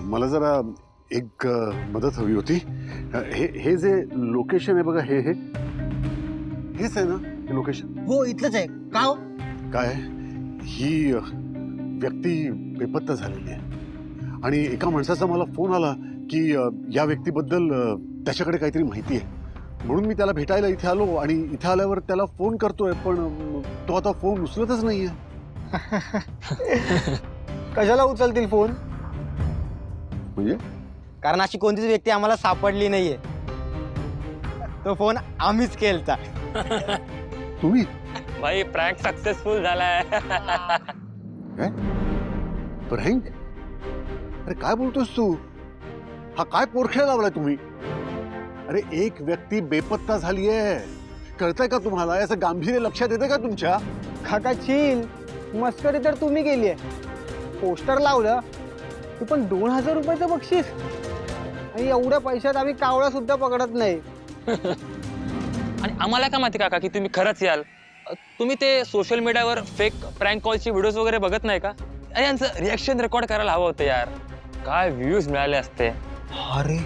मला जरा एक मदत हवी होती. हे जे लोकेशन आहे बघा, हे हेच आहे ना हे लोकेशन? हो इथलंच आहे. का हो? काय ही व्यक्ती बेपत्ता झालेली आहे आणि एका माणसाचा मला फोन आला की या व्यक्तीबद्दल त्याच्याकडे काहीतरी माहिती आहे, म्हणून मी त्याला भेटायला इथे आलो आणि इथे आल्यावर त्याला फोन करतोय, पण तो आता फोन उचलतच नाहीये. कशाला उचलतील फोन? म्हणजे कारण अशी कोणतीच व्यक्ती आम्हाला सापडली नाहीये. तो फोन आम्हीच केलता. तुम्ही भाई प्रँक सक्सेसफुल झालाय. काय प्रँक? अरे काय बोलतोस तू? हा काय पोरखेळ लावलाय तुम्ही? अरे एक व्यक्ती बेपत्ता झालीये, कळतंय का तुम्हाला? याचं गांभीर्य लक्षात येतं का तुमच्या? काका चिल, मस्करी तर तुम्ही केली आहे. पोस्टर लावलं ते पण 2000 रुपयाचं बक्षीस, आणि एवढ्या पैशात आम्ही कावळा सुद्धा पकडत नाही. आणि आम्हाला काय माहिती काका की तुम्ही खरंच याल? तुम्ही ते सोशल मीडियावर फेक प्रँक कॉलची व्हिडिओज वगैरे बघत नाही का? अरे यांचं रिॲक्शन रेकॉर्ड करायला हवं होतं यार, काय व्ह्यूज मिळाले असते. अरे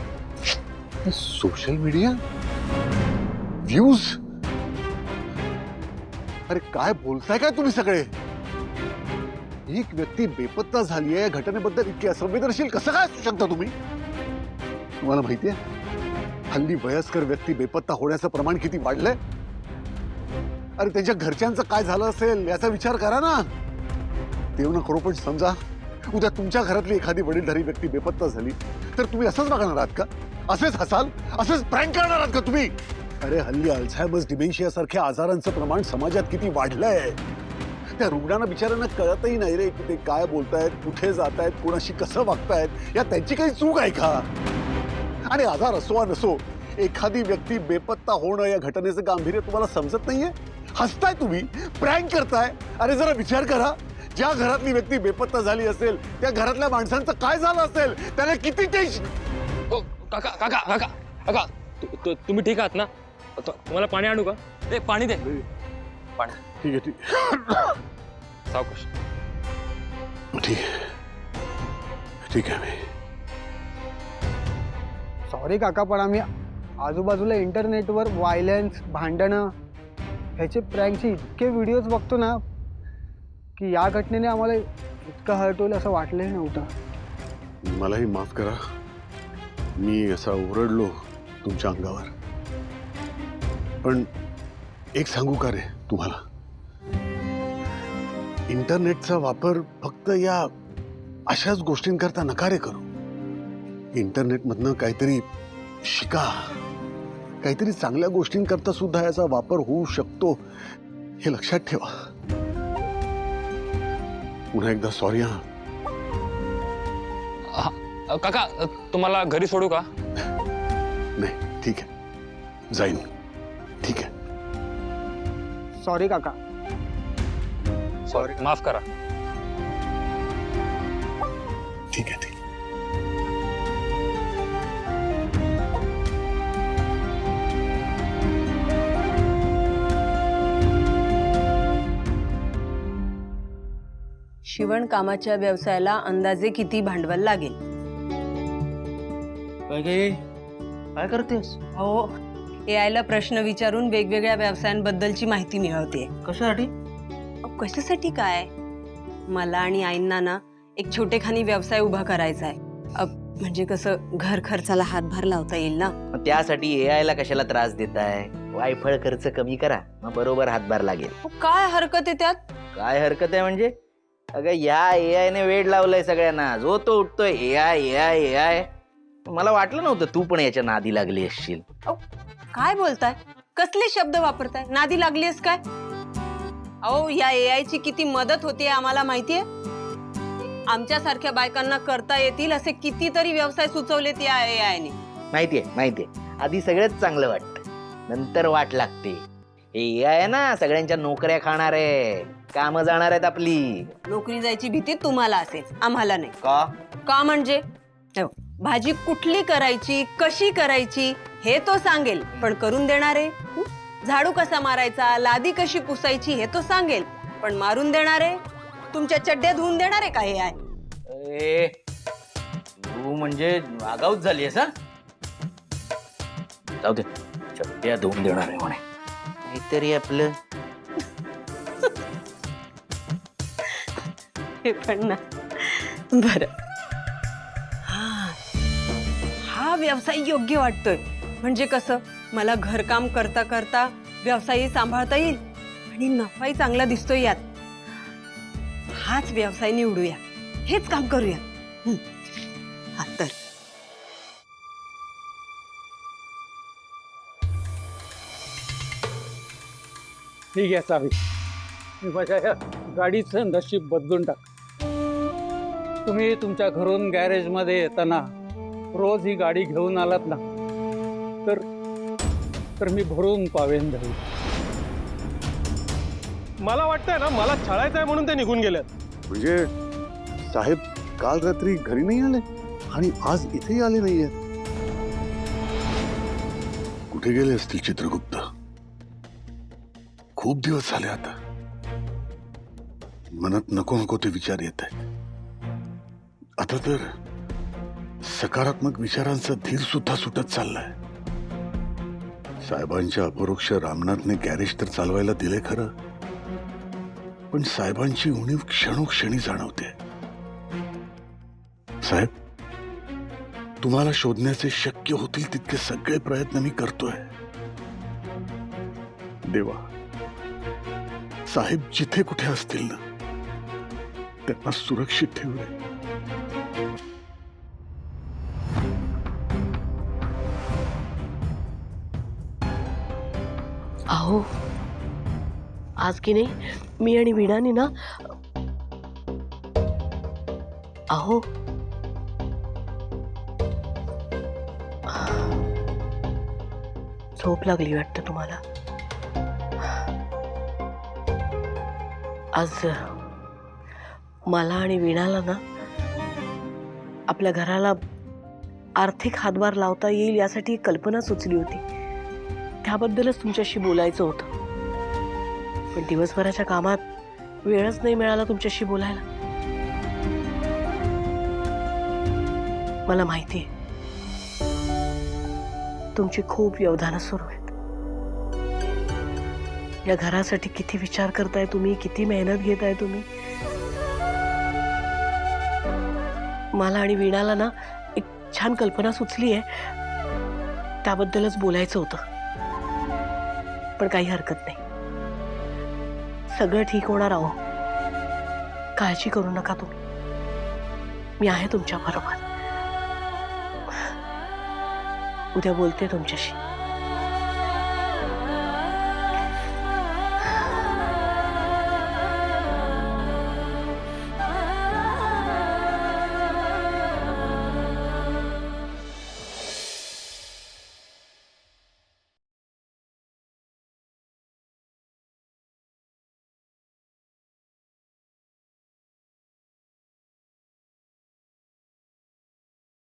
सोशल मीडिया व्ह्यूज? अरे काय बोलताय काय तुम्ही सगळे? एक व्यक्ती बेपत्ता झाली आहे, घटनेबद्दल इतके असंवेदनशील कसं काय असू शकता तुम्ही? तुम्हाला माहितीये हल्ली वयस्कर व्यक्ती बेपत्ता होण्याचं प्रमाण किती वाढलंय? अरे त्यांच्या घरच्यांचं काय झालं असेल याचा विचार करा ना. देव न करो पण समजा उद्या तुमच्या घरातली एखादी वडीलधारी व्यक्ती बेपत्ता झाली तर तुम्ही असंच वागणार आहात का? असेच हसाल? असेच प्रँक करणार आहात का तुम्ही? अरे हल्ली अल्झायमर्स, डिमेन्शिया सारख्या आजारांचं प्रमाण समाजात किती वाढलंय. त्या रुग्णांना बिचाऱ्यांना कळतही नाही रे की ते काय बोलतायत, कुठे जातायत, कोणाशी कसं वागतायत, या त्यांची काही चूक आहे का? आणि आजार असो वा नसो, एखादी व्यक्ती बेपत्ता होणं या घटनेचं गांभीर्य तुम्हाला समजत नाहीये? हसताय तुम्ही, प्रँक करताय. अरे जरा विचार करा, ज्या घरातली व्यक्ती बेपत्ता झाली असेल त्या घरातल्या माणसांचं काय झालं असेल, त्यांना किती टेन्शन. काका काका काका काका तुम्ही ठीक आहात ना? तुम्हाला पाणी आणू का? ते पाणी दे. पाणी. ठीक आहे सावकाश. ठीक आहे ठीक आहे. मी सॉरी काका, पण आम्ही आजूबाजूला इंटरनेटवर व्हायलन्स, भांडणं, ह्याचे प्रँकचे इतके व्हिडिओज बघतो ना की या घटनेने आम्हाला इतकं हर्ट होईल असं वाटलंही नव्हतं. मलाही माफ करा, मी असा ओरडलो तुमच्या अंगावर. पण एक सांगू का रे तुम्हाला, इंटरनेटचा वापर फक्त या अशाच गोष्टींकरता नका रे करू. इंटरनेटमधनं काहीतरी शिका, काहीतरी चांगल्या गोष्टींकरता सुद्धा याचा वापर होऊ शकतो, हे लक्षात ठेवा. पुन्हा एकदा सॉरी. हा काका तुम्हाला घरी सोडू का? नाही ठीक आहे, जाईन. ठीक आहे. सॉरी काका. सॉरी, माफ करा. ठीक आहे. ठीक. शिवणकामाच्या व्यवसायाला अंदाजे किती भांडवल लागेल? काय करतेस? हो, AI ला प्रश्न विचारून वेगवेगळ्या व्यवसायांबद्दलची माहिती मिळवते. कशासाठी? कशासाठी काय, मला आणि आईंना ना एक छोटेखानी व्यवसाय उभा करायचा आहे. म्हणजे कसं घर खर्चाला हातभार लावता येईल ना. त्यासाठी AI ला कशाला त्रास देताय? वायफळ खर्च कमी करा, मग बरोबर हातभार लागेल. काय हरकत आहे त्यात? काय हरकत आहे म्हणजे? अगं या AI ने वेड लावलंय सगळ्यांना, जो तो उठतोय AI AI AI. मला वाटलं नव्हतं तू पण याच्या नादी लागली असशील. काय बोलताय? कसले शब्द वापरताय? नादी लागलीस काय? अहो, या AI ची किती मदत होते आम्हाला माहितीये. आमच्यासारख्या बायकांना करता येतील असे कितीतरी व्यवसाय सुचवलेत या AI ने. माहितीये, आधी सगळंच चांगलं वाटतं, नंतर वाट लागते. AI आहे ना, सगळ्यांच्या नोकऱ्या खाणार आहे, कामं जाणार आहेत आपली. नोकरी जायची भीती तुम्हाला असेल, आम्हाला नाही. का म्हणजे भाजी कुठली करायची, कशी करायची हे तो सांगेल, पण करून देणारे. झाडू कसा मारायचा, लादी कशी पुसायची हे तो सांगेल, पण मारून देणारे, तुमच्या चड्ड्या धुवून देणारे का AI? तू म्हणजे आगाऊच झाली आहेस हा? जाऊ दे, चट्ट्या धुवून देणार आहे म्हणे. काहीतरी आपलं हे पण ना. बर, हा व्यवसाय योग्य वाटतोय. म्हणजे कसं, मला घरकाम करता करता व्यवसायही सांभाळता येईल आणि नफाही चांगला दिसतोय यात. हाच व्यवसाय निवडूया, हेच काम करूया. हा तर ठीक आहे चावी. मी माझ्या या गाडीचं नशीब बदलून टाक. तुम्ही तुमच्या घरून गॅरेजमध्ये येताना रोज ही गाडी घेऊन आलात ना, तर मी भरून पावेन धरू. मला वाटतंय ना, मला छळायचं आहे म्हणून ते निघून गेलेत. म्हणजे साहेब काल रात्री घरी नाही आले आणि आज इथेही आले नाहीये. कुठे गेले असतील चित्रगुप्त? खूप दिवस झाले आता. मनात नको नको ते विचार येत आहेत. आता तर सकारात्मक विचारांचा धीर सुद्धा सुटत चाललाय. साहेबांच्या अपरोक्ष रामनाथने गॅरेज तर चालवायला दिले खरं, पण साहेबांची उणीव क्षणोक्षणी जाणवते. साहेब, तुम्हाला शोधण्याचे शक्य होतील तितके सगळे प्रयत्न मी करतोय. देवा, साहेब जिथे कुठे असतील ना, त्यांना सुरक्षित ठेवू दे. अहो, आज की नाही मी आणि वीणाने ना, अहो झोप लागली वाटतं तुम्हाला. आज मला आणि वीणाला ना आपल्या घराला आर्थिक हातभार लावता येईल यासाठी एक कल्पना सुचली होती. त्याबद्दलच तुमच्याशी बोलायचं होतं, पण दिवसभराच्या कामात वेळच नाही मिळाला तुमच्याशी बोलायला. मला माहिती आहे तुमची खूप व्यवधानं सुरू आहेत. या घरासाठी किती विचार करताय तुम्ही, किती मेहनत घेताय तुम्ही. मला आणि वीणाला ना एक छान कल्पना सुचली आहे, त्याबद्दलच बोलायचं होतं. पण काही हरकत नाही, सगळं ठीक होणार. आहो, काळजी करू नका तुम्ही, मी आहे तुमच्या बरोबर. उद्या बोलते तुमच्याशी.